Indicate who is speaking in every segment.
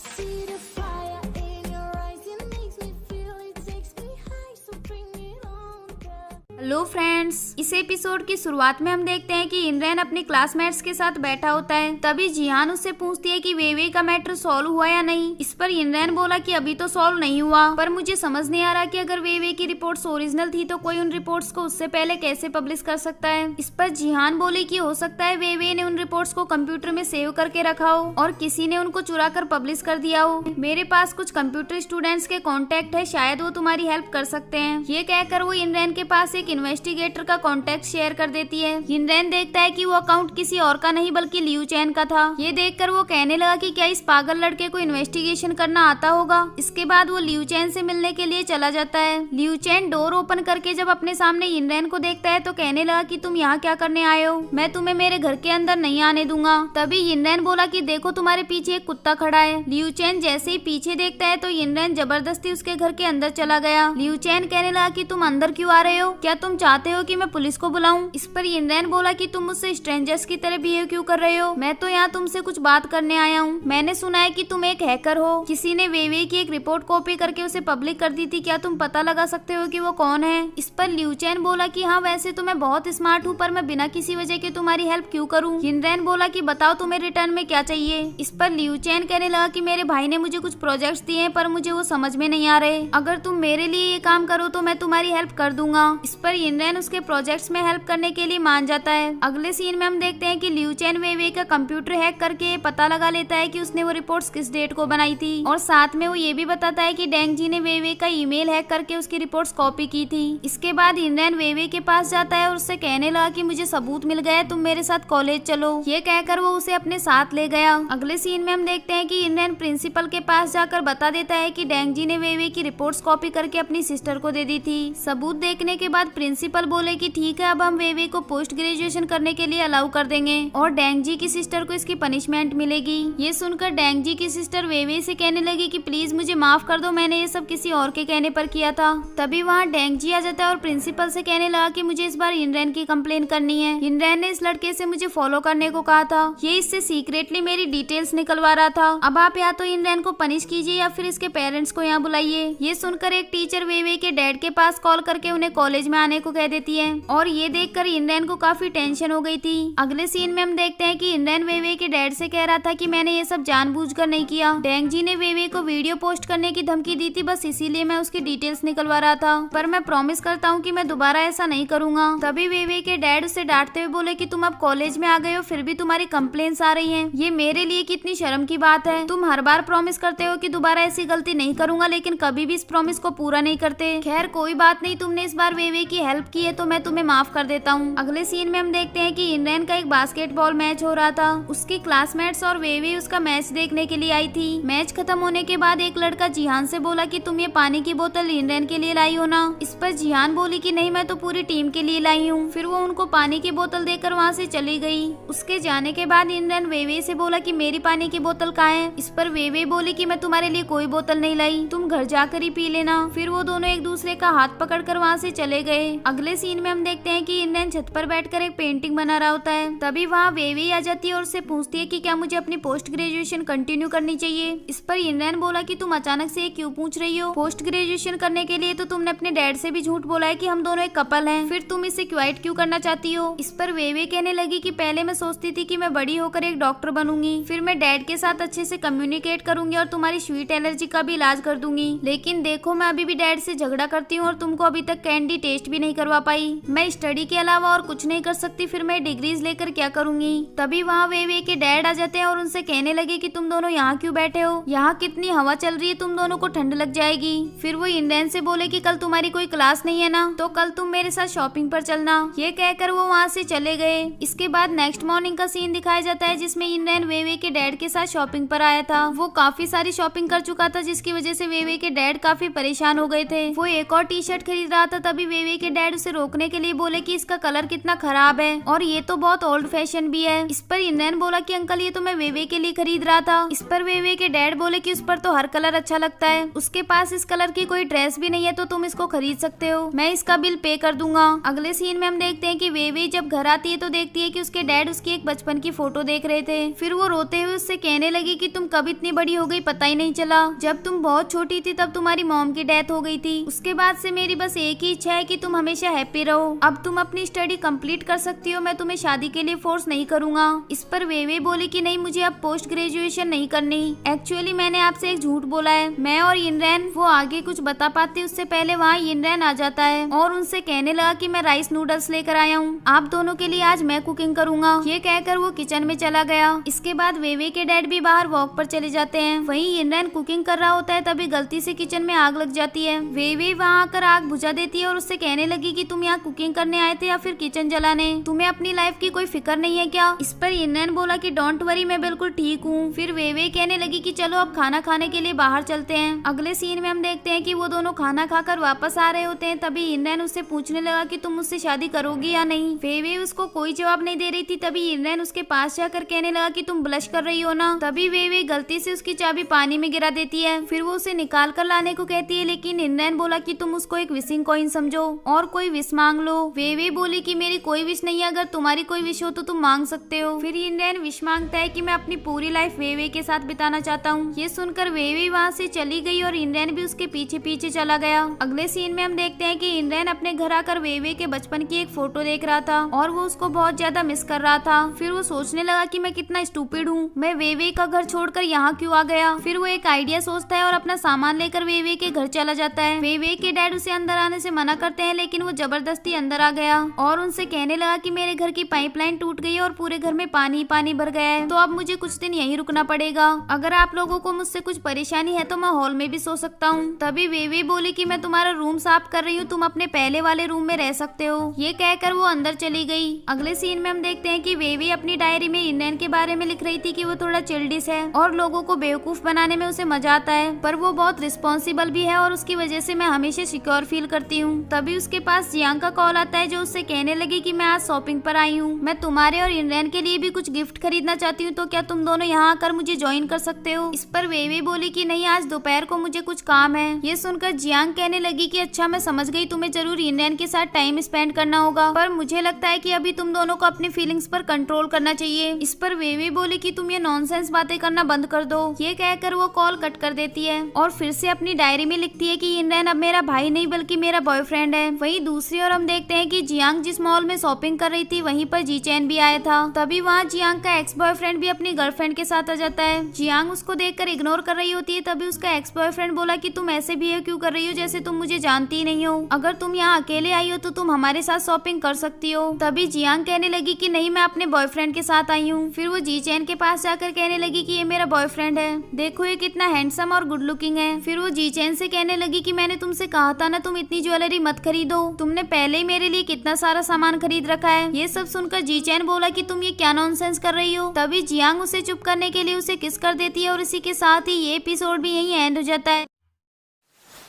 Speaker 1: see the fire in your eyes. It makes me feel, it takes me high. So bring it on, girl.
Speaker 2: Hello friends, इस episode की शुरुआत में हम देखते हैं कि इनरेन अपने क्लासमेट्स के साथ बैठा होता है। तभी जिहान उससे पूछती है कि वेवे का मैटर सॉल्व हुआ या नहीं। इस पर इनरेन बोला कि अभी तो सॉल्व नहीं हुआ, पर मुझे समझ नहीं आ रहा कि अगर वेवे की रिपोर्ट्स ओरिजिनल थी तो कोई उन रिपोर्ट्स को उससे पहले कैसे पब्लिश कर सकता है। इस पर जिहान बोले कि हो सकता है वेवे ने उन रिपोर्ट्स को कंप्यूटर में सेव करके रखा हो और किसी ने उनको चुरा कर पब्लिश कर दिया हो। मेरे पास कुछ कंप्यूटर स्टूडेंट्स के कॉन्टेक्ट है, शायद वो तुम्हारी हेल्प कर सकते हैं। ये कहकर वो इनरेन के पास एक इन्वेस्टिगेटर का कॉन्टेक्ट शेयर कर देती है। इनरेन देखता है कि वो अकाउंट किसी और का नहीं बल्कि लियू चैन का था। ये देखकर वो कहने लगा कि क्या इस पागल लड़के को इन्वेस्टिगेशन करना आता होगा। इसके बाद वो लियू चैन से मिलने के लिए चला जाता है। लियू चैन डोर ओपन करके जब अपने सामने इनरेन को देखता है तो कहने लगा कि तुम यहाँ क्या करने आए हो, मैं तुम्हें मेरे घर के अंदर नहीं आने दूंगा। तभी इनरेन बोला कि देखो तुम्हारे पीछे एक कुत्ता खड़ा है। लियू चैन जैसे ही पीछे देखता है तो इनरेन जबरदस्ती उसके घर के अंदर चला गया। लियू चैन कहने लगा कि तुम अंदर क्यों आ रहे हो, क्या तुम चाहते हो कि मैं पुलिस को बुलाऊं। इस पर इनरेन बोला कि तुम मुझसे स्ट्रेंजर्स की तरह बिहेव क्यों कर रहे हो, मैं तो यहाँ तुमसे कुछ बात करने आया हूँ। मैंने सुना है कि तुम एक हैकर हो, किसी ने वेवे की एक रिपोर्ट कॉपी करके उसे पब्लिक कर दी थी, क्या तुम पता लगा सकते हो कि वो कौन है। इस पर लियू चैन बोला कि हाँ वैसे तो मैं बहुत स्मार्ट हूँ, पर मैं बिना किसी वजह के तुम्हारी हेल्प क्यों करूँ। इनरेन बोला कि बताओ तुम्हें रिटर्न में क्या चाहिए। इस पर लियू चैन कहने लगा कि मेरे भाई ने मुझे कुछ प्रोजेक्ट्स दिए हैं पर मुझे वो समझ में नहीं आ रहे, अगर तुम मेरे लिए ये काम करो तो मैं तुम्हारी हेल्प कर दूंगा। इस पर इनरेन उसके प्रोजेक्ट्स में हेल्प करने के लिए मान जाता है। अगले सीन में हम देखते हैं कि लियू चैन वेवे का कंप्यूटर हैक करके पता लगा लेता है कि उसने वो रिपोर्ट्स किस डेट को बनाई थी और साथ में वो ये भी बताता है कि डेंग जी ने वेवे का ईमेल हैक करके उसकी रिपोर्ट्स कॉपी की थी। इसके बाद इनरेन वेवे के पास जाता है और उससे कहने लगा कि मुझे सबूत मिल गया है, तुम मेरे साथ कॉलेज चलो। ये कहकर वो उसे अपने साथ ले गया। अगले सीन में हम देखते हैं कि इनरेन प्रिंसिपल के पास जाकर बता देता है कि डेंग जी ने वेवे की रिपोर्ट्स कॉपी करके अपनी सिस्टर को दे दी थी। सबूत देखने के बाद प्रिंसिपल बोले कि ठीक है, अब हम वेवे को पोस्ट ग्रेजुएशन करने के लिए अलाउ कर देंगे और डेंग जी की सिस्टर को इसकी पनिशमेंट मिलेगी। ये सुनकर डेंग जी की सिस्टर वेवे से कहने लगी कि प्लीज मुझे माफ कर दो, मैंने ये सब किसी और के कहने पर किया था। तभी वहाँ डेंग जी आ जाता है और प्रिंसिपल से कहने लगा कि मुझे इस बार इनरेन की कंप्लेन करनी है। इनरेन ने इस लड़के से मुझे फॉलो करने को कहा था, ये इससे सीक्रेटली मेरी डिटेल्स निकलवा रहा था। अब आप या तो इनरेन को पनिश कीजिए या फिर इसके पेरेंट्स को यहाँ बुलाइए। ये सुनकर एक टीचर वेवे के डैड के पास कॉल करके उन्हें कॉलेज में आने को कह देती है और ये देखकर इनरेन को काफी टेंशन हो गई थी। अगले सीन में हम देखते हैं कि इनरेन वेवे के डैड से कह रहा था कि मैंने ये सब जानबूझकर नहीं किया, डेंग जी ने वेवे को वीडियो पोस्ट करने की धमकी दी थी, बस इसीलिए मैं उसकी डिटेल्स निकलवा रहा था, पर मैं प्रॉमिस करता हूँ कि मैं दोबारा ऐसा नहीं करूंगा। तभी वेवे के डैड उसे डांटते हुए बोले कि तुम अब कॉलेज में आ गए हो फिर भी तुम्हारी कंप्लेंट्स आ रही हैं, ये मेरे लिए कितनी शर्म की बात है। तुम हर बार प्रॉमिस करते हो कि दोबारा ऐसी गलती नहीं करूंगा, लेकिन कभी भी इस प्रॉमिस को पूरा नहीं करते। खैर कोई बात नहीं, तुमने इस बार वेवे की हेल्प की है तो मैं तुम्हें माफ कर देता हूँ। अगले सीन में हम देखते हैं कि इनरेन का एक बास्केटबॉल मैच हो रहा था। उसकी क्लासमेट्स और वेवे उसका मैच देखने के लिए आई थी। मैच खत्म होने के बाद एक लड़का जिहान से बोला कि तुम ये पानी की बोतल इनरेन के लिए लाई हो ना। इस पर जिहान बोली कि नहीं, मैं तो पूरी टीम के लिए लाई हूँ। फिर वो उनको पानी की बोतल देकर वहाँ से चली गई। उसके जाने के बाद इनरेन वेवे से बोला कि मेरी पानी की बोतल कहाँ है। इस पर वेवे बोली कि मैं तुम्हारे लिए कोई बोतल नहीं लाई, तुम घर जाकर ही पी लेना। फिर वो दोनों एक दूसरे का हाथ पकड़कर वहाँ से चले गए। अगले सीन में हम देखते हैं कि इनरेन छत पर बैठकर एक पेंटिंग बना रहा होता है। तभी वहाँ वेवे आ जाती है और उससे पूछती है कि क्या मुझे अपनी पोस्ट ग्रेजुएशन कंटिन्यू करनी चाहिए। इस पर इनरेन बोला कि तुम अचानक से ये क्यों पूछ रही हो, पोस्ट ग्रेजुएशन करने के लिए तो तुमने अपने डैड से भी झूठ बोला है कि हम दोनों एक कपल हैं, फिर तुम इसे क्विट क्यों करना चाहती हो। इस पर वेवे कहने लगी कि पहले मैं सोचती थी कि मैं बड़ी होकर एक डॉक्टर बनूंगी, फिर मैं डैड के साथ अच्छे से कम्युनिकेट करूंगी और तुम्हारी स्वीट एलर्जी का भी इलाज कर दूंगी, लेकिन देखो मैं अभी भी डैड से झगड़ा करती हूँ और तुमको अभी तक कैंडी टेस्ट भी नहीं करवा पाई। मैं स्टडी के अलावा और कुछ नहीं कर सकती, फिर मैं डिग्रीज लेकर क्या करूंगी। तभी वहाँ वेवे के डैड आ जाते हैं और उनसे कहने लगे कि तुम दोनों यहाँ क्यों बैठे हो, यहाँ कितनी हवा चल रही है, तुम दोनों को ठंड लग जाएगी। फिर वो इनरेन से बोले कि कल तुम्हारी कोई क्लास नहीं है ना, तो कल तुम मेरे साथ शॉपिंग पर चलना। ये कहकर वो वहाँ से चले गए। इसके बाद नेक्स्ट मॉर्निंग का सीन दिखाया जाता है जिसमें इनरेन वेवे के डैड के साथ शॉपिंग पर आया था। वो काफी सारी शॉपिंग कर चुका था जिसकी वजह से वेवे के डैड काफी परेशान हो गए थे। वो एक और टी शर्ट खरीद रहा था, तभी वेवे के डैड उसे रोकने के लिए बोले कि इसका कलर कितना खराब है और ये तो बहुत ओल्ड फैशन भी है। इस पर इनरैन बोला कि अंकल ये तो मैं वेवे के लिए खरीद रहा था। इस पर वेवे के डैड बोले कि उस पर तो हर कलर अच्छा लगता है, उसके पास इस कलर की कोई ड्रेस भी नहीं है तो तुम इसको खरीद सकते हो, मैं इसका बिल पे कर दूंगा। अगले सीन में हम देखते हैं कि वेवे जब घर आती है तो देखती है कि उसके डैड उसकी एक बचपन की फोटो देख रहे थे। फिर वो रोते हुए उससे कहने लगी कि तुम कब इतनी बड़ी हो गई पता ही नहीं चला, जब तुम बहुत छोटी थी तब तुम्हारी मॉम की डेथ हो गई थी, उसके बाद से मेरी बस एक ही इच्छा है कि तुम हमेशा हैप्पी रहो, अब तुम अपनी स्टडी कंप्लीट कर सकती हो, मैं तुम्हें शादी के लिए फोर्स नहीं करूंगा। इस पर वेवे बोली कि नहीं मुझे अब पोस्ट ग्रेजुएशन नहीं करनी, एक्चुअली मैंने आपसे एक झूठ बोला है। मैं और इनरैन वो आगे कुछ बता पाते उससे पहले वहाँ इनरैन आ जाता है और उनसे कहने लगा कि मैं राइस नूडल्स लेकर आया हूँ, आप दोनों के लिए आज मैं कुकिंग करूंगा। ये कहकर वो किचन में चला गया। इसके बाद वेवे के डैड भी बाहर वॉक पर चले जाते हैं। वहीं इनरैन कुकिंग कर रहा होता है तभी गलती से किचन में आग लग जाती है। वेवे वहाँ आकर आग बुझा देती है और उससे कहने लगी कि तुम यहाँ कुकिंग करने आए थे या फिर किचन जलाने, तुम्हें अपनी लाइफ की कोई फिक्र नहीं है क्या? इस पर इनरैन बोला कि डोंट वरी मैं बिल्कुल ठीक हूँ। फिर वेवे कहने लगी कि चलो अब खाना खाने के लिए बाहर चलते हैं। अगले सीन में हम देखते हैं कि वो दोनों खाना खाकर वापस आ रहे होते हैं तभी इनरैन उससे पूछने लगा कि तुम मुझसे शादी करोगी या नहीं। वेवे उसको कोई जवाब नहीं दे रही थी तभी इनरैन उसके पास जाकर कहने लगा कि तुम ब्लश कर रही हो ना। तभी वेवे गलती से उसकी चाबी पानी में गिरा देती है। फिर वो उसे निकाल कर लाने को कहती है लेकिन इनरैन बोला कि तुम उसको एक विशिंग कॉइन समझो और कोई विश मांग लो। वेवे बोली कि मेरी कोई विश नहीं है, अगर तुम्हारी कोई विश हो तो तुम मांग सकते हो। फिर इनरैन विश मांगता है कि मैं अपनी पूरी लाइफ वेवे के साथ बिताना चाहता हूँ। ये सुनकर वेवे वहाँ से चली गई और इनरैन भी उसके पीछे पीछे चला गया। अगले सीन में हम देखते हैं कि इनरैन अपने घर आकर वेवे के बचपन की एक फोटो देख रहा था और वो उसको बहुत ज्यादा मिस कर रहा था। फिर वो सोचने लगा कि मैं कितना स्टूपिड हूँ, मैं वेवे का घर छोड़कर यहाँ क्यों आ गया। फिर वो एक आइडिया सोचता है और अपना सामान लेकर वेवे के घर चला जाता है। वेवे के डैड उसे अंदर आने से मना करते हैं लेकिन वो जबरदस्ती अंदर आ गया और उनसे कहने लगा कि मेरे घर की पाइपलाइन टूट गई और पूरे घर में पानी ही पानी भर गया है, तो अब मुझे कुछ दिन यहीं रुकना पड़ेगा। अगर आप लोगों को मुझसे कुछ परेशानी है तो मैं हॉल में भी सो सकता हूँ। तभी वेवे बोली कि मैं तुम्हारा रूम साफ कर रही हूँ, तुम अपने पहले वाले रूम में रह सकते हो। ये कहकर वो अंदर चली गई। अगले सीन में हम देखते हैं कि वेवे अपनी डायरी में इनरैन के बारे में लिख रही थी कि वो थोड़ा चिल्डिश है और लोगों को बेवकूफ बनाने में उसे मजा आता है, पर वो बहुत रिस्पॉन्सिबल भी है और उसकी वजह से मैं हमेशा सिक्योर फील करती हूँ। तभी उसके पास जियांग का कॉल आता है जो उससे कहने लगी कि मैं आज शॉपिंग पर आई हूँ, मैं तुम्हारे और इनरैन के लिए भी कुछ गिफ्ट खरीदना चाहती हूँ, तो क्या तुम दोनों यहाँ आकर मुझे ज्वाइन कर सकते हो। इस पर वेवे बोली कि नहीं आज दोपहर को मुझे कुछ काम है। ये सुनकर जियांग कहने लगी कि अच्छा मैं समझ गई, तुम्हें जरूर इनरैन के साथ टाइम स्पेंड करना होगा, पर मुझे लगता है कि अभी तुम दोनों को अपनी फीलिंग्स पर कंट्रोल करना चाहिए। इस पर वेवे बोली कि तुम ये नॉनसेंस बातें करना बंद कर दो। ये कहकर वो कॉल कट कर देती है और फिर से अपनी डायरी में लिखती है कि इनरैन अब मेरा भाई नहीं बल्कि मेरा बॉयफ्रेंड है। वहीं दूसरी ओर हम देखते हैं कि जियांग जिस मॉल में शॉपिंग कर रही थी वहीं पर जीचैन भी आया था। तभी वहाँ जियांग का एक्स बॉयफ्रेंड भी अपनी गर्लफ्रेंड के साथ आ जाता है। जियांग उसको देखकर इग्नोर कर रही होती है तभी उसका एक्स बॉयफ्रेंड बोला कि तुम ऐसे बिहेव क्यों कर रही हो जैसे तुम मुझे जानती ही नहीं हो, अगर तुम यहाँ अकेले आई हो तो तुम हमारे साथ शॉपिंग कर सकती हो। तभी जियांग कहने लगी कि नहीं मैं अपने बॉयफ्रेंड के साथ आई हूँ। फिर वो जीचैन के पास जाकर कहने लगी कि ये मेरा बॉयफ्रेंड है, देखो ये कितना हैंडसम और गुड लुकिंग है। फिर वो जीचैन से कहने लगी कि मैंने तुमसे कहा था ना तुम इतनी ज्वेलरी मत खरीदो, तुमने पहले ही मेरे लिए कितना सारा सामान खरीद रखा है। ये सब सुनकर जीचैन बोला कि तुम ये क्या नॉनसेंस कर रही हो। तभी जियांग उसे चुप करने के लिए उसे किस कर देती है और इसी के साथ ही ये एपिसोड भी यहीं एंड हो जाता है।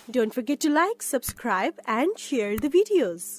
Speaker 3: Don't forget to like, subscribe and share the videos.